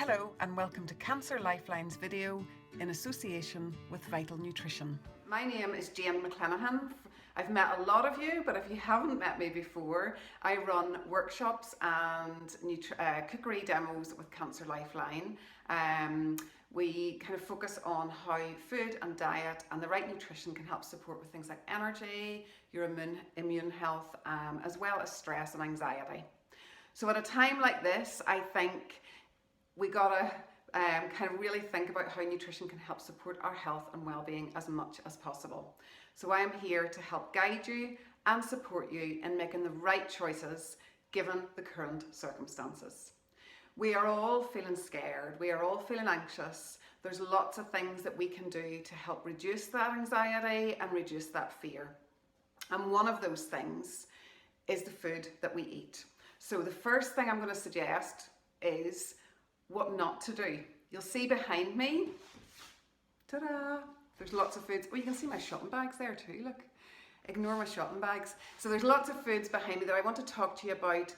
Hello and welcome to Cancer Lifeline's video in association with Vital Nutrition. My name is McClenaghan. I've met a lot of you, but if you haven't met me before, I run workshops and cookery demos with Cancer Lifeline. We kind of focus on how food and diet and the right nutrition can help support with things like energy, your immune health, as well as stress and anxiety. So at a time like this, I think we gotta kind of really think about how nutrition can help support our health and well-being as much as possible. So I am here to help guide you and support you in making the right choices given the current circumstances. We are all feeling scared, we are all feeling anxious. There's lots of things that we can do to help reduce that anxiety and reduce that fear. And one of those things is the food that we eat. So the first thing I'm going to suggest is what not to do. You'll see behind me, ta-da, there's lots of foods. Oh, you can see my shopping bags there too, look. Ignore my shopping bags. So there's lots of foods behind me that I want to talk to you about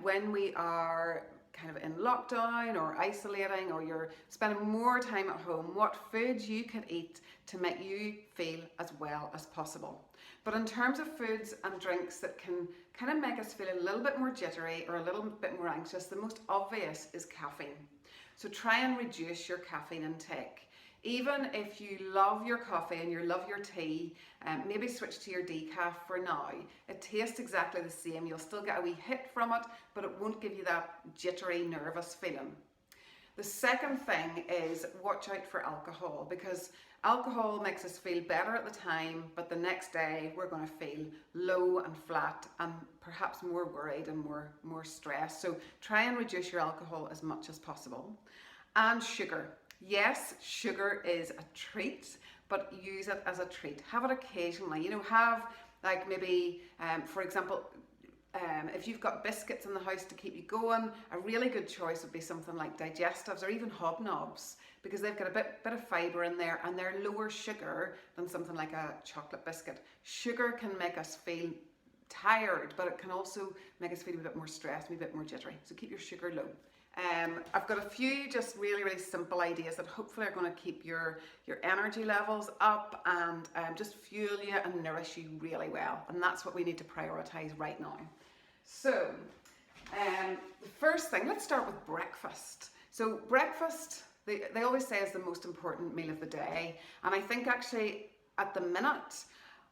when we are kind of in lockdown or isolating, or you're spending more time at home, what foods you can eat to make you feel as well as possible. But in terms of foods and drinks that can kind of make us feel a little bit more jittery or a little bit more anxious, the most obvious is caffeine. So try and reduce your caffeine intake. Even if you love your coffee and you love your tea, maybe switch to your decaf for now. It tastes exactly the same. You'll still get a wee hit from it, but it won't give you that jittery, nervous feeling. The second thing is watch out for alcohol, because alcohol makes us feel better at the time, but the next day we're going to feel low and flat and perhaps more worried and more stressed. So try and reduce your alcohol as much as possible. And sugar. Yes, sugar is a treat, but use it as a treat. Have it occasionally. You know, have like maybe, for example, if you've got biscuits in the house to keep you going, a really good choice would be something like digestives or even hobnobs, because they've got a bit of fibre in there and they're lower sugar than something like a chocolate biscuit. Sugar can make us feel tired, but it can also make us feel a bit more stressed and a bit more jittery. So keep your sugar low. I've got a few just really simple ideas that hopefully are going to keep your energy levels up and just fuel you and nourish you really well. And that's what we need to prioritise right now. So the first thing, let's start with breakfast. So breakfast, they always say, is the most important meal of the day. And I think actually at the minute,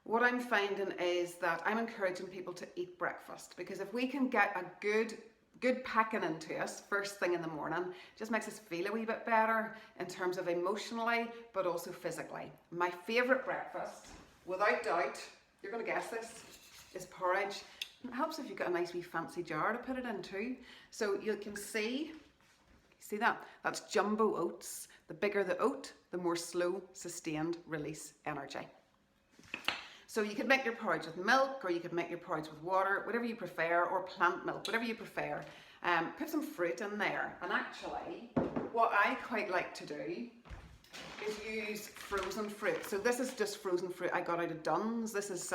what I'm finding is that I'm encouraging people to eat breakfast, because if we can get a good packing into us first thing in the morning, it just makes us feel a wee bit better in terms of emotionally, but also physically. My favourite breakfast, without doubt, you're going to guess this, is porridge. It helps if you've got a nice wee fancy jar to put it in too. So you can see that? That's jumbo oats. The bigger the oat, the more slow, sustained release energy. So you could make your porridge with milk, or you could make your porridge with water, whatever you prefer, or plant milk, whatever you prefer. Put some fruit in there. And actually, what I quite like to do is use frozen fruit. So this is just frozen fruit I got out of Dunn's. This is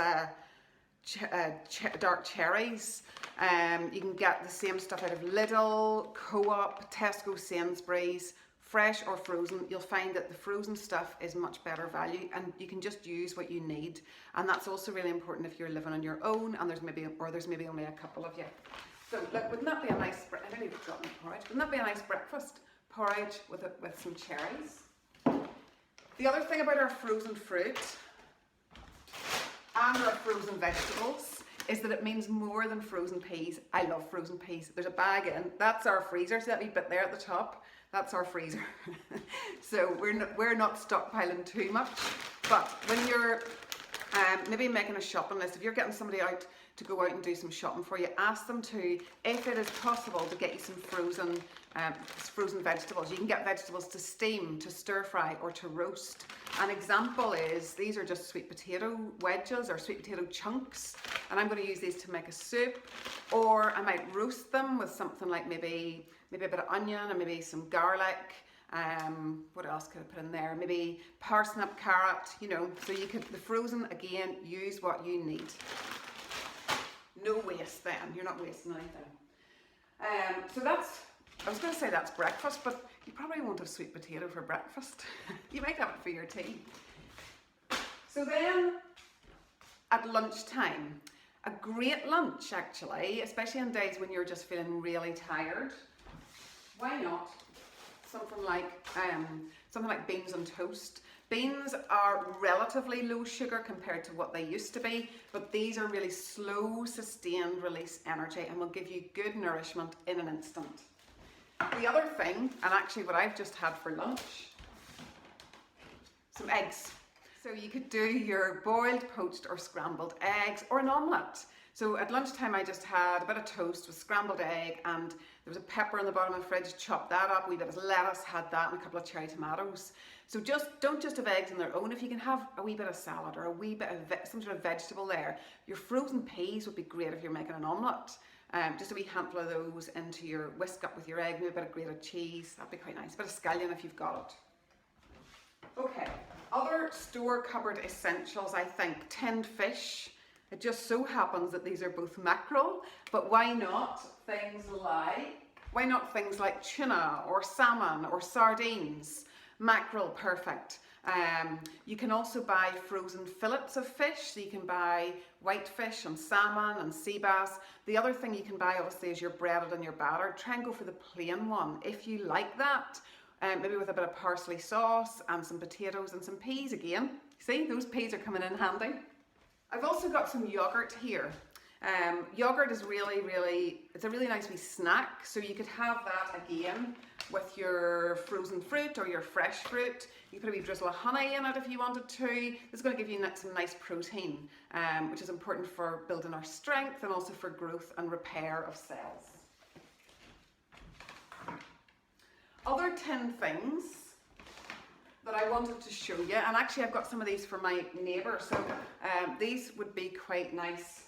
dark cherries. You can get the same stuff out of Lidl, Co-op, Tesco, Sainsbury's. Fresh or frozen, you'll find that the frozen stuff is much better value, and you can just use what you need. And that's also really important if you're living on your own and there's maybe only a couple of you. So look, wouldn't that be a nice porridge? Wouldn't that be a nice breakfast? Porridge with some cherries. The other thing about our frozen fruit and our frozen vegetables is that it means more than frozen peas. I love frozen peas. There's a bag in, that's our freezer, so that wee bit there at the top, that's our freezer. So we're not stockpiling too much. But when you're maybe making a shopping list, if you're getting somebody out to go out and do some shopping for you, ask them to, if it is possible, to get you some frozen vegetables. You can get vegetables to steam, to stir fry, or to roast. An example is, these are just sweet potato wedges or sweet potato chunks, and I'm going to use these to make a soup, or I might roast them with something like maybe a bit of onion and maybe some garlic. What else could I put in there? Maybe parsnip, carrot, you know. So you could, the frozen, again, use what you need. No waste then, you're not wasting anything. So that's I was going to say that's breakfast, but you probably won't have sweet potato for breakfast. You might have it for your tea. So then, at lunchtime, a great lunch actually, especially on days when you're just feeling really tired. Why not something like beans on toast? Beans are relatively low sugar compared to what they used to be, but these are really slow, sustained release energy and will give you good nourishment in an instant. The other thing, and actually what I've just had for lunch, some eggs. So you could do your boiled, poached or scrambled eggs or an omelette. So at lunchtime I just had a bit of toast with scrambled egg, and there was a pepper in the bottom of the fridge, chopped that up, a wee bit of lettuce, had that, and a couple of cherry tomatoes. So don't just have eggs on their own. If you can have a wee bit of salad or a wee bit of some sort of vegetable there. Your frozen peas would be great if you're making an omelette. Just a wee handful of those into your whisk up with your egg, maybe a bit of grated cheese, that'd be quite nice. A bit of scallion if you've got it. Okay, other store cupboard essentials, I think, tinned fish. It just so happens that these are both mackerel, but why not things like tuna or salmon or sardines? Mackerel, perfect. You can also buy frozen fillets of fish, so you can buy whitefish and salmon and sea bass. The other thing you can buy obviously is your breaded and your battered. Try and go for the plain one if you like that, maybe with a bit of parsley sauce and some potatoes and some peas again. See, those peas are coming in handy. I've also got some yogurt here. Yogurt is it's a really nice wee snack, so you could have that again with your frozen fruit or your fresh fruit. You could put a wee drizzle of honey in it if you wanted to. This is going to give you some nice protein, which is important for building our strength and also for growth and repair of cells. Other 10 things that I wanted to show you, and actually I've got some of these for my neighbour, so these would be quite nice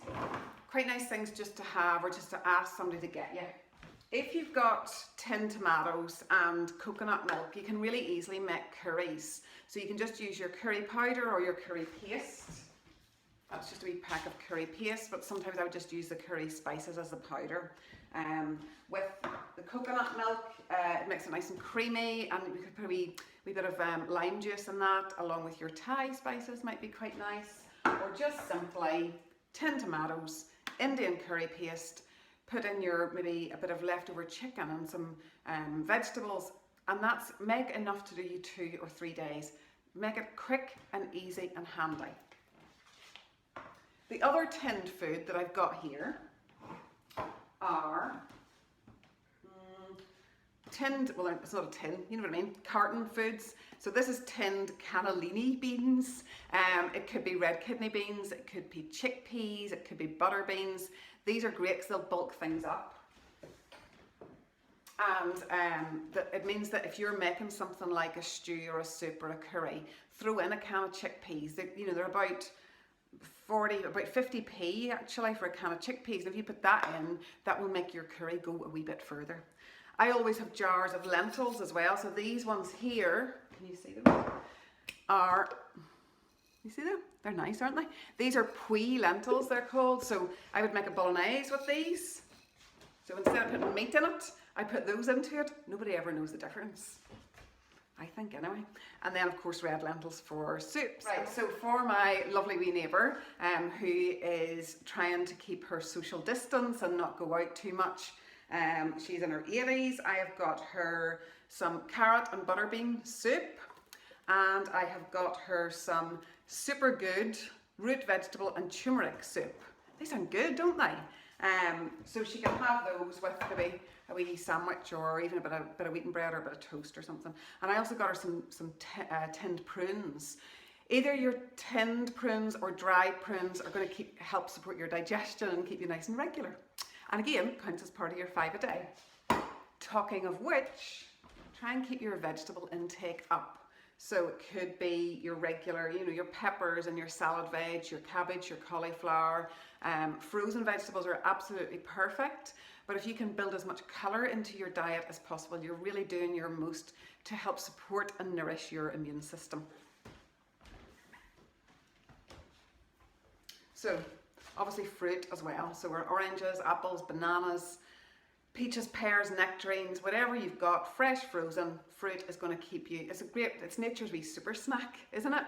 things just to have or just to ask somebody to get you. If you've got tinned tomatoes and coconut milk, you can really easily make curries. So you can just use your curry powder or your curry paste. That's just a wee pack of curry paste, but sometimes I would just use the curry spices as the powder. With the coconut milk, it makes it nice and creamy, and you could put a wee bit of lime juice in that, along with your Thai spices might be quite nice. Or just simply tinned tomatoes, Indian curry paste, put in your maybe a bit of leftover chicken and some vegetables, and that's make enough to do you 2 or 3 days. Make it quick and easy and handy. The other tinned food that I've got here are tinned, well it's not a tin, you know what I mean, carton foods. So this is tinned cannellini beans. It could be red kidney beans, it could be chickpeas, it could be butter beans. These are great because they'll bulk things up. And it means that if you're making something like a stew or a soup or a curry, throw in a can of chickpeas. They're about 50p actually for a can of chickpeas. And if you put that in, that will make your curry go a wee bit further. I always have jars of lentils as well. So these ones here, can you see them? You see them? They're nice, aren't they? These are pui lentils, they're called. So I would make a bolognese with these. So instead of putting meat in it, I put those into it. Nobody ever knows the difference, I think anyway. And then of course red lentils for soups. Right, so for my lovely wee neighbour who is trying to keep her social distance and not go out too much, she's in her 80s, I have got her some carrot and butter bean soup, and I have got her some super good root vegetable and turmeric soup. They sound good, don't they? So she can have those with maybe a wee sandwich or even a bit of wheaten bread or a bit of toast or something. And I also got her some tinned prunes. Either your tinned prunes or dried prunes are going to help support your digestion and keep you nice and regular. And again, counts as part of your 5 a day. Talking of which, try and keep your vegetable intake up. So it could be your regular, your peppers and your salad veg, your cabbage, your cauliflower. Frozen vegetables are absolutely perfect. But if you can build as much colour into your diet as possible, you're really doing your most to help support and nourish your immune system. So obviously fruit as well. So we're oranges, apples, bananas, peaches, pears, nectarines, whatever you've got, fresh frozen fruit is going to keep you, it's nature's wee super snack, isn't it?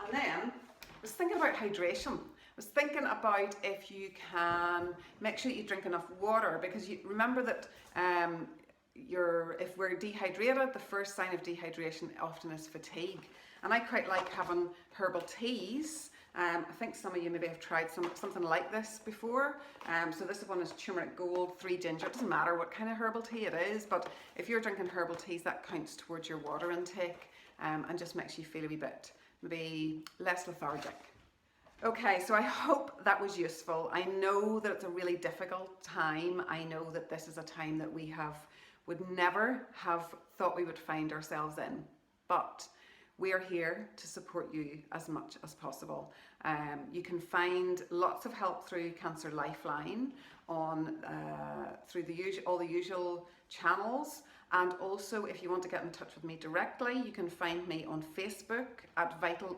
And then I was thinking about hydration. I was thinking about if you can make sure you drink enough water, because you remember that if we're dehydrated, the first sign of dehydration often is fatigue. And I quite like having herbal teas. I think some of you maybe have tried something like this before. So this one is turmeric gold, 3 ginger. It doesn't matter what kind of herbal tea it is, but if you're drinking herbal teas, that counts towards your water intake, and just makes you feel a wee bit maybe less lethargic. Okay, so I hope that was useful. I know that it's a really difficult time. I know that this is a time that we would never have thought we would find ourselves in, but we are here to support you as much as possible. You can find lots of help through Cancer Lifeline through all the usual channels. And also, if you want to get in touch with me directly, you can find me on Facebook at Vital.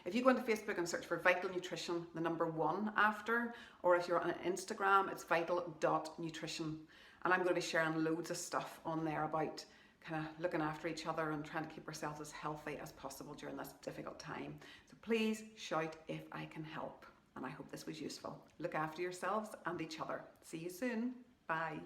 If you go into Facebook and search for Vital Nutrition, the number 1 after, or if you're on Instagram, it's vital.nutrition. And I'm going to be sharing loads of stuff on there about kind of looking after each other and trying to keep ourselves as healthy as possible during this difficult time. So please shout if I can help. And I hope this was useful. Look after yourselves and each other. See you soon. Bye.